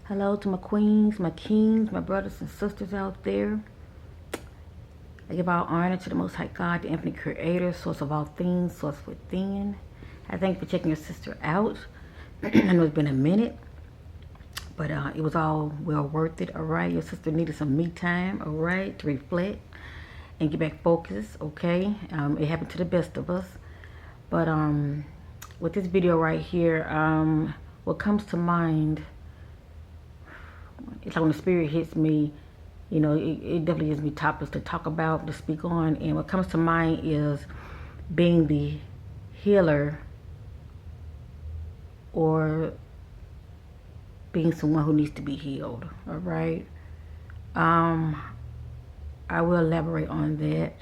Hello to my queens, my kings, my brothers and sisters out there. I give all honor to the Most High God, the infinite creator, source of all things, source within. I thank you for checking your sister out. I know it's been a minute, but it was all well worth it, all right? Your sister needed some me time, all right, to reflect and get back focused, okay? It happened to the best of us. But with this video right here, what comes to mind, it's like when the spirit hits me, you know, it definitely gives me topics to talk about, to speak on. And what comes to mind is being the healer or being someone who needs to be healed, all right? I will elaborate on that.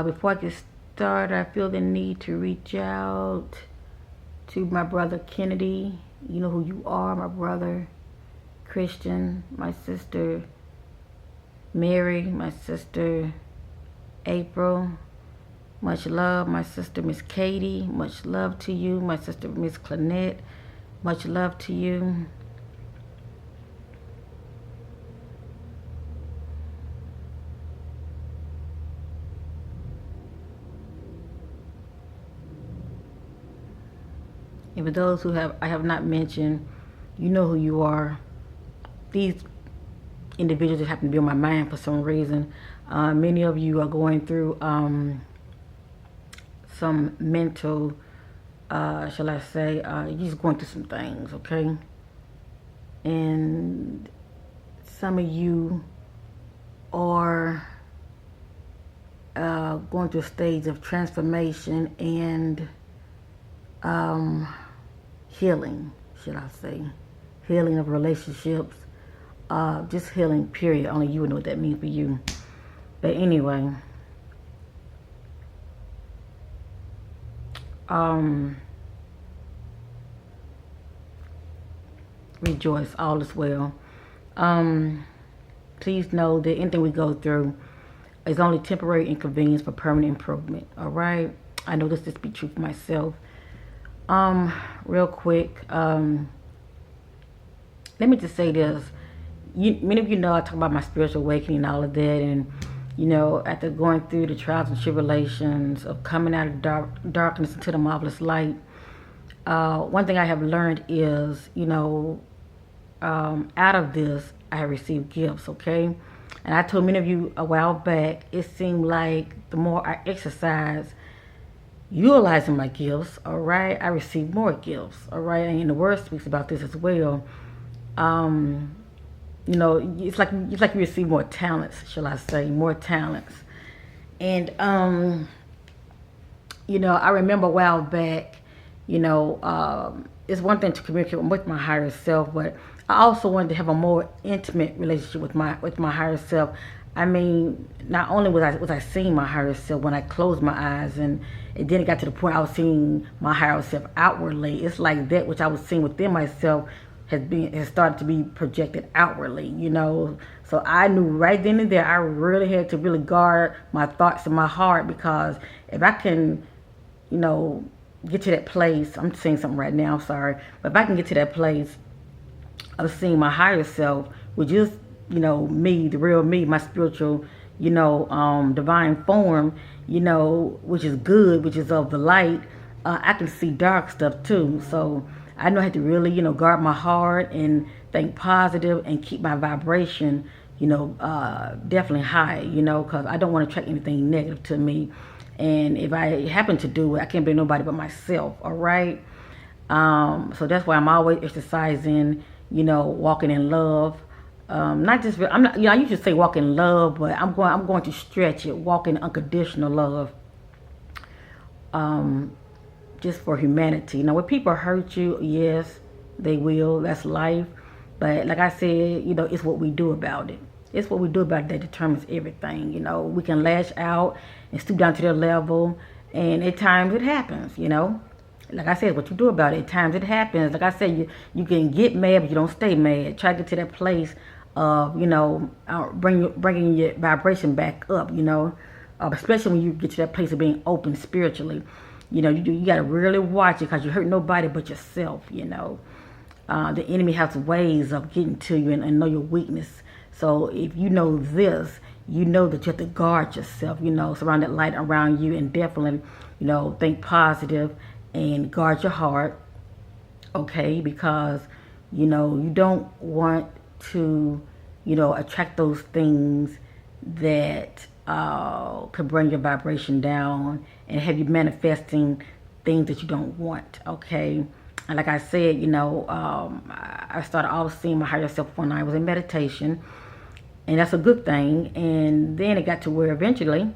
Before I get started, I feel the need to reach out to my brother Kennedy. You know who you are, my brother Christian, my sister Mary, my sister April. Much love, my sister Miss Katie. Much love to you, my sister Miss Clanette. Much love to you. And for those who I have not mentioned, you know who you are. These individuals that happen to be on my mind for some reason. Many of you are going through some mental, shall I say, you're just going through some things, okay? And some of you are going through a stage of transformation and healing, should I say. Healing of relationships. Just healing, period. Only you would know what that means for you. But anyway, rejoice, all is well. Please know that anything we go through is only temporary inconvenience for permanent improvement. All right, I know this to be true for myself. Real quick, let me just say this. Many of you know I talk about my spiritual awakening and all of that, and you know, after going through the trials and tribulations of coming out of darkness into the marvelous light, one thing I have learned is, you know, out of this I have received gifts, okay? And I told many of you a while back, it seemed like the more I exercise utilizing my gifts, all right, I receive more gifts, all right? And the word speaks about this as well. You know, it's like you receive more talents, shall I say, more talents. And you know, I remember a while back, you know, it's one thing to communicate with my higher self, but I also wanted to have a more intimate relationship with my higher self. I mean, not only was I seeing my higher self when I closed my eyes, and then it got to the point I was seeing my higher self outwardly. It's like that which I was seeing within myself has started to be projected outwardly, you know. So I knew right then and there I really had to really guard my thoughts and my heart, because if I can, you know, get to that place, I'm saying something right now, sorry, but if I can get to that place of seeing my higher self, which is, you know, me, the real me, my spiritual, you know, divine form, you know, which is good, which is of the light, I can see dark stuff too. So I know I had to really, you know, guard my heart and think positive and keep my vibration, you know, definitely high, you know, because I don't want to attract anything negative to me. And if I happen to do it, I can't blame nobody but myself, all right? So that's why I'm always exercising, you know, walking in love. Not just, I'm not, you know, I usually say walk in love, but I'm going to stretch it, walk in unconditional love. Just for humanity. Now, when people hurt you, yes, they will. That's life. But like I said, you know, it's what we do about it. It's what we do about it that determines everything. You know, we can lash out and stoop down to their level, and at times it happens, you know. Like I said, what you do about it, at times it happens. Like I said, you can get mad, but you don't stay mad. Try to get to that place of, you know, bringing your vibration back up, you know, especially when you get to that place of being open spiritually. You know, you got to really watch it, because you hurt nobody but yourself, you know. The enemy has ways of getting to you and know your weakness. So if you know this, you know that you have to guard yourself, surround that light around you, and definitely, think positive and guard your heart, okay? Because, you don't want to, attract those things that could bring your vibration down and have you manifesting things that you don't want, okay? And like I said, I started always seeing my higher self when I was in meditation, and that's a good thing. And then it got to where eventually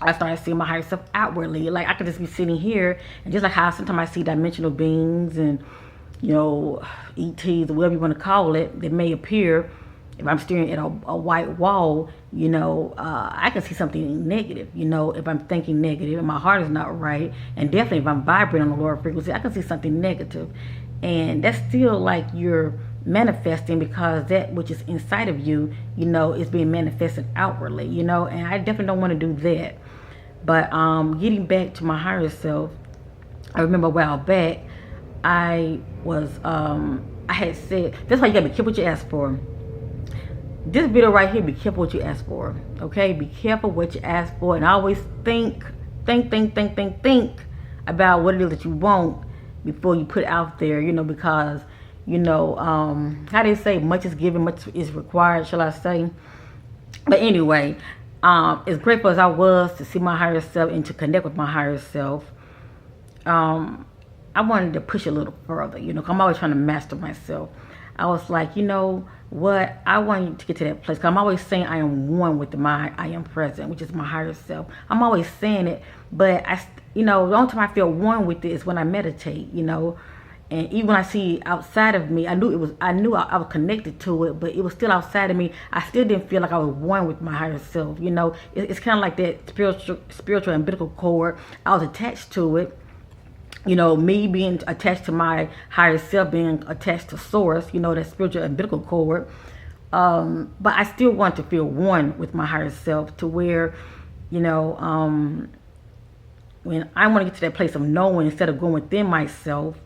I started seeing my higher self outwardly. Like I could just be sitting here, and just like how sometimes I see dimensional beings and ETs or whatever you want to call it, that may appear. If I'm staring at a white wall, I can see something negative, if I'm thinking negative and my heart is not right. And definitely if I'm vibrating on the lower frequency, I can see something negative. And that's still like you're manifesting, because that which is inside of you, is being manifested outwardly, and I definitely don't want to do that. But getting back to my higher self, I remember a while back, I had said, that's why you gotta be careful what you ask for. This video right here, be careful what you ask for, okay? Be careful what you ask for, and always think about what it is that you want before you put it out there, because, how they say, much is given, much is required, shall I say. But anyway, as grateful as I was to see my higher self and to connect with my higher self, I wanted to push a little further, 'cause I'm always trying to master myself. I was like, what? I want you to get to that place. 'Cause I'm always saying I am one with I am present, which is my higher self. I'm always saying it, but the only time I feel one with it is when I meditate, And even when I see outside of me, I knew I was connected to it, but it was still outside of me. I still didn't feel like I was one with my higher self. It's kind of like that spiritual umbilical cord. I was attached to it. Me being attached to my higher self, being attached to source, that spiritual umbilical cord. But I still want to feel one with my higher self, to where, when I want to get to that place of knowing instead of going within myself,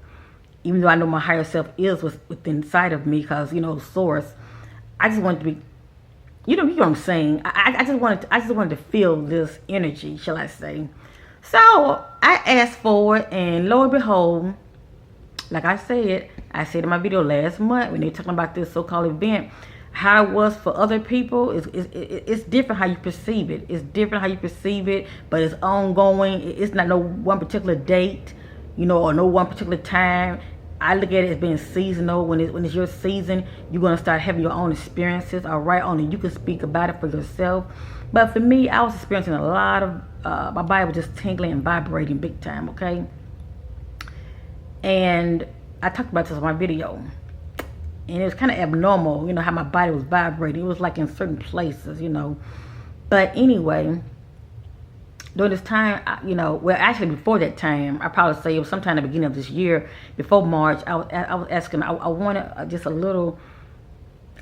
even though I know my higher self is within inside of me, because, source, I just want to be, you know what I'm saying? I just wanted to feel this energy, shall I say. So I asked for it, and lo and behold, like I said in my video last month when they were talking about this so-called event, how it was for other people, it's different how you perceive it. It's different how you perceive it, but it's ongoing. It's not no one particular date, or no one particular time. I look at it as being seasonal. When it's your season, you're going to start having your own experiences, all right? Only you can speak about it for yourself. But for me, I was experiencing a lot of, my body was just tingling and vibrating big time, okay? And I talked about this in my video. And it was kind of abnormal, how my body was vibrating. It was like in certain places, But anyway, during this time, well, actually before that time, I probably say it was sometime in the beginning of this year, before March, I was asking, I wanted just a little,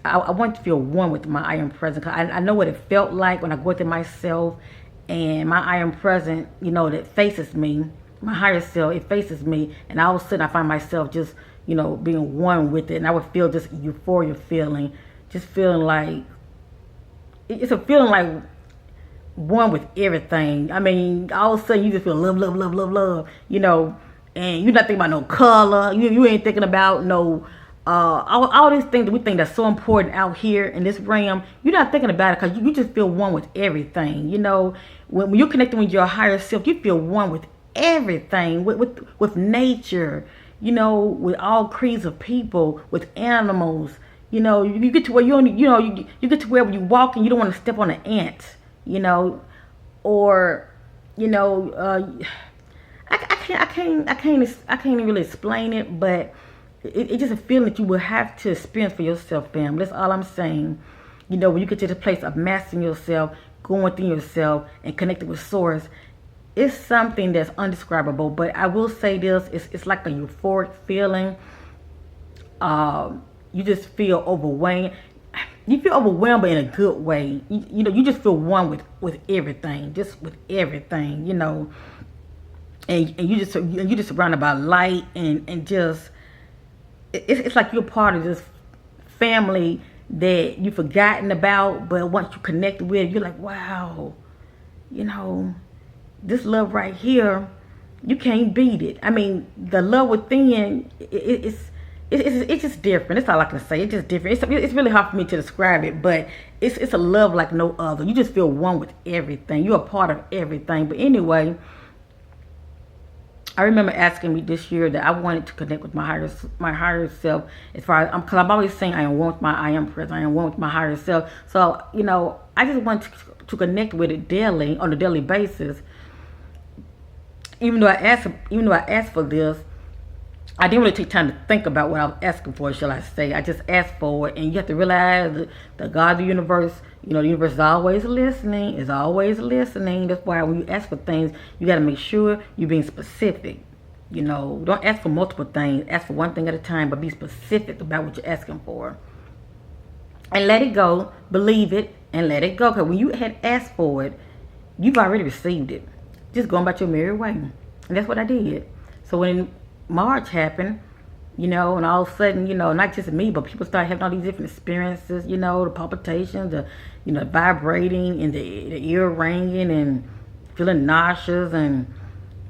I want to feel one with my I am present. Cause I know what it felt like when I go within myself, and my I am present, that faces me, my higher self, it faces me, and all of a sudden I find myself just, being one with it, and I would feel this euphoria feeling, just feeling like, it's a feeling like one with everything. I mean, all of a sudden you just feel love, and you're not thinking about no color, you ain't thinking about no, all these things that we think that's so important out here in this realm, you're not thinking about it, because you just feel one with everything. When you're connecting with your higher self, you feel one with everything, with nature, with all creeds of people, with animals. You get to where you get to where when you walk and you don't want to step on an ant, or I can't really explain it, but it's just a feeling that you will have to experience for yourself, fam. That's all I'm saying. When you get to the place of mastering yourself, going within yourself, and connecting with source, it's something that's undescribable. But I will say this, it's like a euphoric feeling. You just feel overwhelmed. You feel overwhelmed, but in a good way. You just feel one with everything, just with everything, and you just surrounded by light, and just it's like you're part of this family that you've forgotten about, but once you connect with, you're like, wow, you know, this love right here, you can't beat it. I mean, the love within, it's just different. That's all I can say. It's just different. It's really hard for me to describe it, but it's a love like no other. You just feel one with everything. You're a part of everything. But anyway, I remember asking me this year that I wanted to connect with my higher self, as far as because I'm always saying I am one with my I am present, I am one with my higher self. So I just want to connect with it daily on a daily basis. Even though I asked for this, I didn't really take time to think about what I was asking for, shall I say. I just asked for it, and you have to realize that God, the universe, the universe is always listening, is always listening. That's why when you ask for things, you got to make sure you're being specific. Don't ask for multiple things. Ask for one thing at a time, but be specific about what you're asking for. And let it go, believe it, and let it go. Because when you had asked for it, you've already received it. Just going about your merry way. And that's what I did. So when March happened, and all of a sudden, not just me, but people started having all these different experiences, the palpitations, the vibrating and the ear ringing and feeling nauseous and,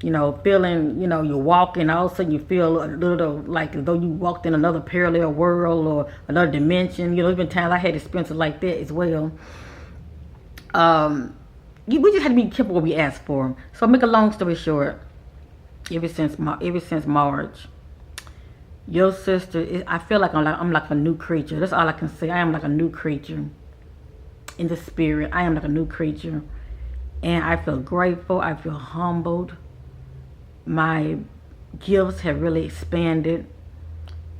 feeling, you're walking, all of a sudden you feel a little like as though you walked in another parallel world or another dimension. There's been times I had experiences like that as well. We just had to be careful what we ask for. So make a long story short, ever since March, your sister, I feel like I'm like a new creature. That's all I can say. I am like a new creature in the spirit. I am like a new creature, and I feel grateful. I feel humbled. My gifts have really expanded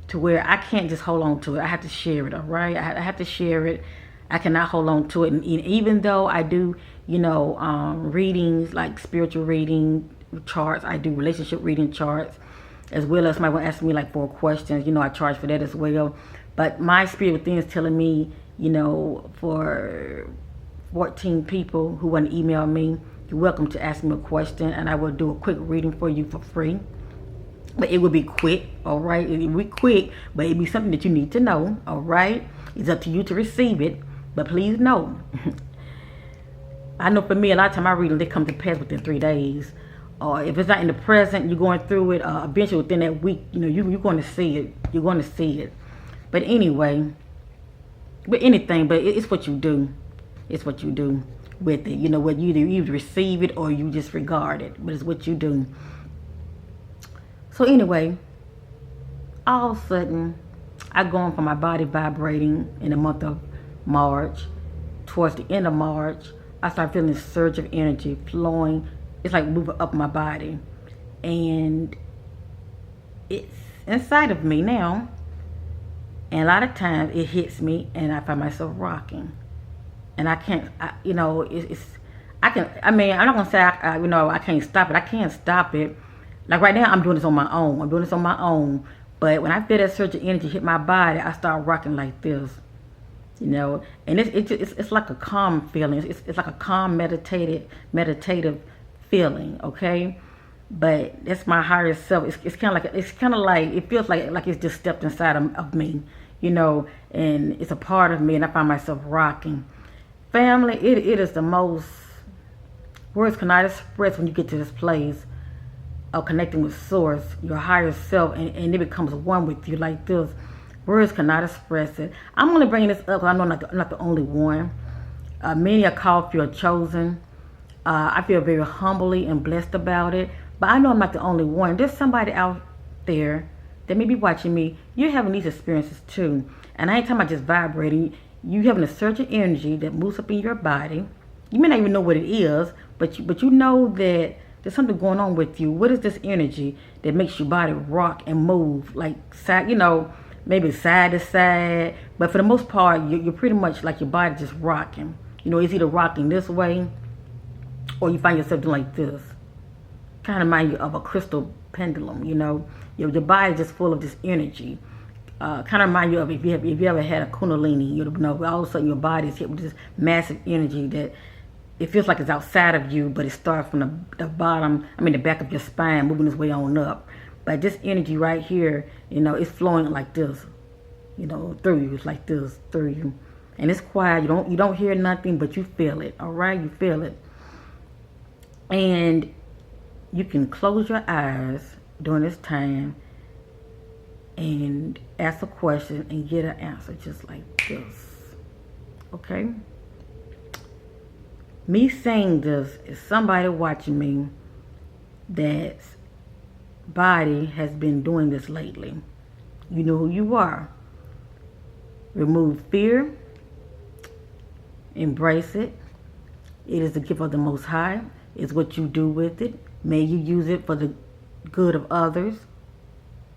to where I can't just hold on to it. I have to share it. All right, I have to share it. I cannot hold on to it. And even though I do, readings like spiritual reading charts, I do relationship reading charts, as well as somebody will ask me like 4 questions. I charge for that as well. But my spirit within is telling me, for 14 people who want to email me, you're welcome to ask me a question, and I will do a quick reading for you for free. But it will be quick, all right? It will be quick, but it'll be something that you need to know, all right? It's up to you to receive it, but please know. I know for me, a lot of time I read them, they come to pass within 3 days. Or if it's not in the present, you're going through it, eventually within that week, you're going to see it. You're going to see it. But anyway, it's what you do. It's what you do with it. What you either receive it or you just regard it. But it's what you do. So anyway, all of a sudden, I go on from my body vibrating in the month of March. Towards the end of March, I start feeling this surge of energy flowing. It's like moving up my body. And it's inside of me now. And a lot of times it hits me and I find myself rocking. And I can't, I'm not going to say, I can't stop it. I can't stop it. Like right now, I'm doing this on my own. But when I feel that surge of energy hit my body, I start rocking like this. And it's like a calm feeling. It's like a calm meditative feeling, okay? But that's my higher self. It's kind of like it feels like it's just stepped inside of me, and it's a part of me, and I find myself rocking. Family, it is the most, words cannot express when you get to this place of connecting with source, your higher self, and it becomes one with you like this. Words cannot express it. I'm only bringing this up because I know I'm not the only one. Many are called, few are chosen. I feel very humbly and blessed about it. But I know I'm not the only one. There's somebody out there that may be watching me. You're having these experiences too. And I ain't talking about just vibrating. You having a surge of energy that moves up in your body. You may not even know what it is, but you know that there's something going on with you. What is this energy that makes your body rock and move like side, maybe side to side, but for the most part, you're pretty much like your body just rocking. It's either rocking this way, or you find yourself doing like this. Kind of remind you of a crystal pendulum. Your body just full of this energy. Kind of remind you of if you ever had a kundalini. All of a sudden your body is hit with this massive energy that it feels like it's outside of you, but it starts from the bottom. The back of your spine, moving its way on up. But this energy right here, it's flowing like this, through you. It's like this through you. And it's quiet. You don't hear nothing, but you feel it. All right? You feel it. And you can close your eyes during this time and ask a question and get an answer just like this. Okay? Me saying this is somebody watching me that's body has been doing this lately. You know who you are. Remove fear. Embrace it. It is the gift of the Most High. It's what you do with it. May you use it for the good of others,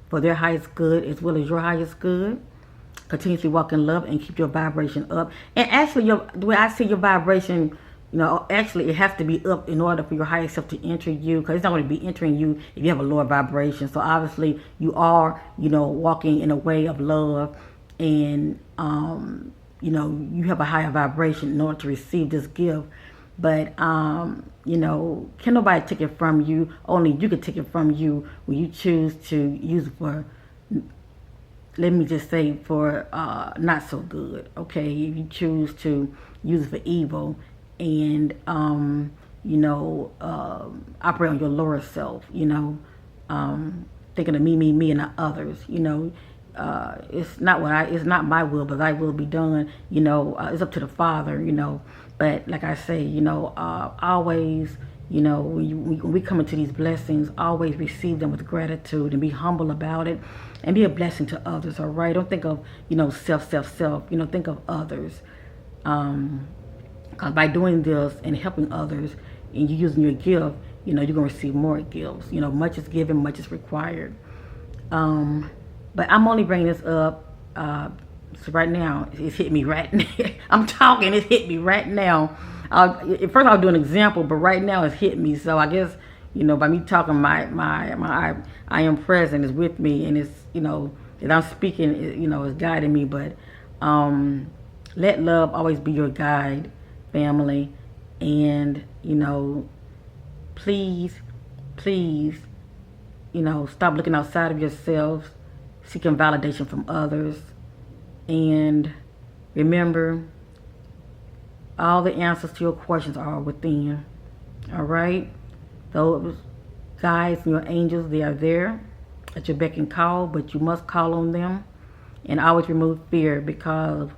for their highest good as well as your highest good. Continuously walk in love and keep your vibration up. And actually, the way I see your vibration, actually it has to be up in order for your higher self to enter you, because it's not going to be entering you if you have a lower vibration. So obviously you are, walking in a way of love, and you have a higher vibration in order to receive this gift. But can nobody take it from you? Only you can take it from you when you choose to use it for, let me just say, for not so good. Okay, if you choose to use it for evil and operate on your lower self, thinking of me and not others, it's not my will, but thy will be done. It's up to the Father, but like I say, always, when we come into these blessings, always receive them with gratitude and be humble about it and be a blessing to others. All right, don't think of self, think of others, because by doing this and helping others and you using your gift, you're gonna receive more gifts. Much is given, much is required. But I'm only bringing this up, so right now, it's hit me right now. I'm talking, it's hit me right now. At first I'll do an example, but right now it's hit me. So I guess, by me talking, my I am present is with me, and it's, as I'm speaking, it's guiding me. But let love always be your guide, family. And, please, stop looking outside of yourselves, seeking validation from others. And remember, all the answers to your questions are within. All right? Those guides and your angels, they are there at your beck and call, but you must call on them. And always remove fear, because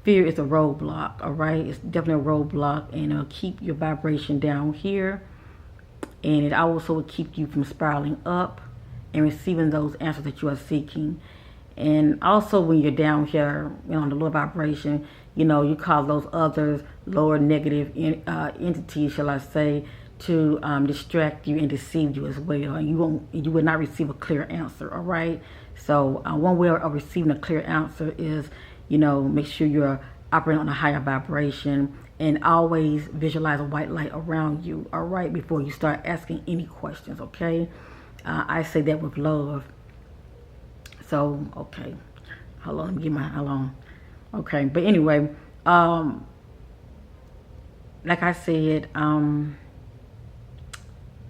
fear is a roadblock. All right? It's definitely a roadblock, and it'll keep your vibration down here. And it also will keep you from spiraling up and receiving those answers that you are seeking. And also when you're down here, on the lower vibration, you call those others lower negative entities, shall I say, to distract you and deceive you as well. And you will not receive a clear answer, all right? So one way of receiving a clear answer is, make sure you're operating on a higher vibration, and always visualize a white light around you, all right, before you start asking any questions, okay? I say that with love. So, okay. Hold on, let me get hold on. Okay, but anyway, like I said,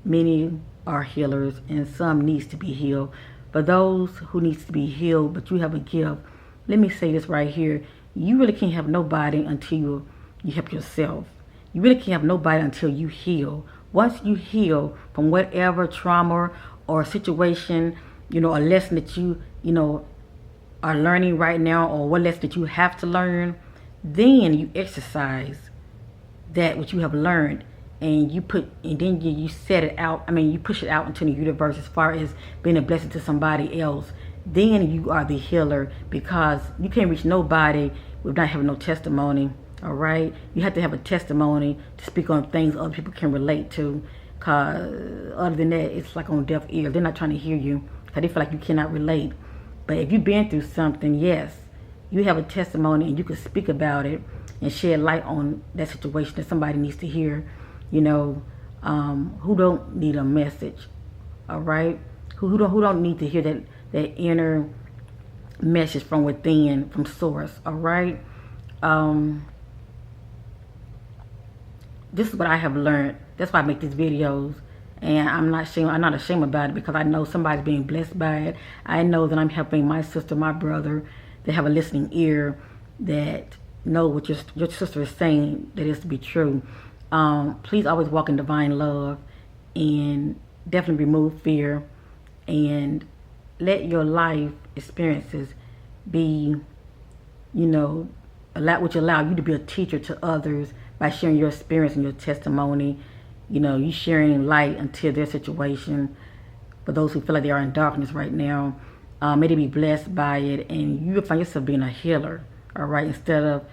many are healers and some needs to be healed. For those who needs to be healed, but you have a gift, let me say this right here. You really can't have nobody until you help yourself. You really can't have nobody until you heal. Once you heal from whatever trauma or situation, a lesson that you are learning right now, or what lesson that you have to learn, then you exercise that what you have learned, and then you set it out. You push it out into the universe as far as being a blessing to somebody else. Then you are the healer, because you can't reach nobody without having no testimony. All right, you have to have a testimony to speak on things other people can relate to, because other than that, it's like on deaf ears. They're not trying to hear you because they feel like you cannot relate. But if you've been through something, yes, you have a testimony and you can speak about it and shed light on that situation that somebody needs to hear, who don't need a message, all right? Who don't need to hear that inner message from within, from source, all right? This is what I have learned. That's why I make these videos, And I'm not ashamed about it, because I know somebody's being blessed by it. I know that I'm helping my sister, my brother, that have a listening ear, that know what your sister is saying, that is to be true. Please always walk in divine love, and definitely remove fear, and let your life experiences be, which allow you to be a teacher to others by sharing your experience and your testimony. You sharing light into their situation. For those who feel like they are in darkness right now, may they be blessed by it, and you will find yourself being a healer. All right, instead of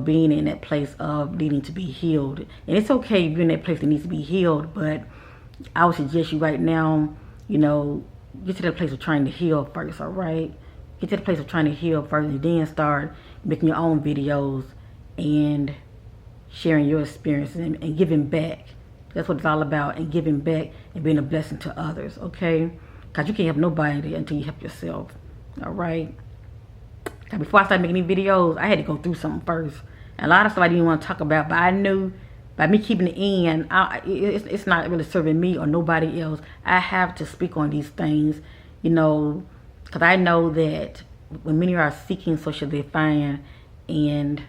being in that place of needing to be healed. And it's okay if you're in that place that needs to be healed, but I would suggest you right now, get to that place of trying to heal first. All right, get to the place of trying to heal first, and then start making your own videos and sharing your experiences, and giving back. That's what it's all about, and giving back and being a blessing to others, okay? Because you can't help nobody until you help yourself, all right? Now, before I started making these videos, I had to go through something first. And a lot of stuff I didn't want to talk about, but I knew by me keeping it in, it's not really serving me or nobody else. I have to speak on these things, because I know that when many are seeking, so shall they find, and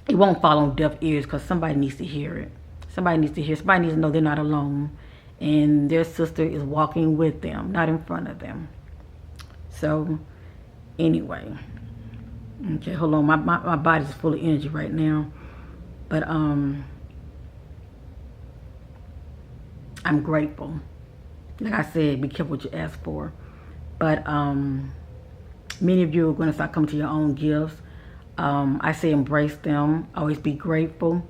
it won't fall on deaf ears, because somebody needs to hear it. Somebody needs to know they're not alone, and their sister is walking with them, not in front of them. So anyway, okay, hold on, my body's full of energy right now, but I'm grateful. Like I said, be careful what you ask for. But many of you are going to start coming to your own gifts. I say embrace them. Always be grateful,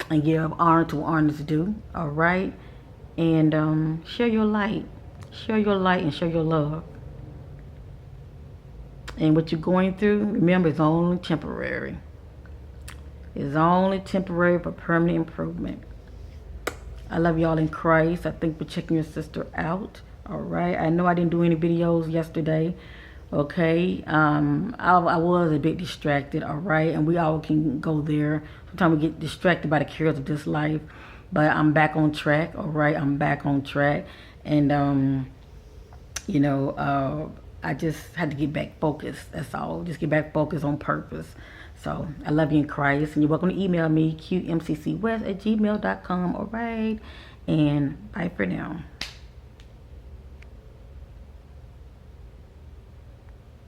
and give honor to honor is due. All right, and share your light, and share your love. And what you're going through, remember, it's only temporary. It's only temporary for permanent improvement. I love y'all in Christ. I thank you for checking your sister out. All right, I know I didn't do any videos yesterday. Okay, I was a bit distracted. All right, and we all can go there. Sometimes we get distracted by the cares of this life, but I'm back on track. All right, I'm back on track, and I just had to get back focused. That's all. Just get back focused on purpose. So I love you in Christ, and you're welcome to email me, qmccwest@gmail.com. All right, and bye for now.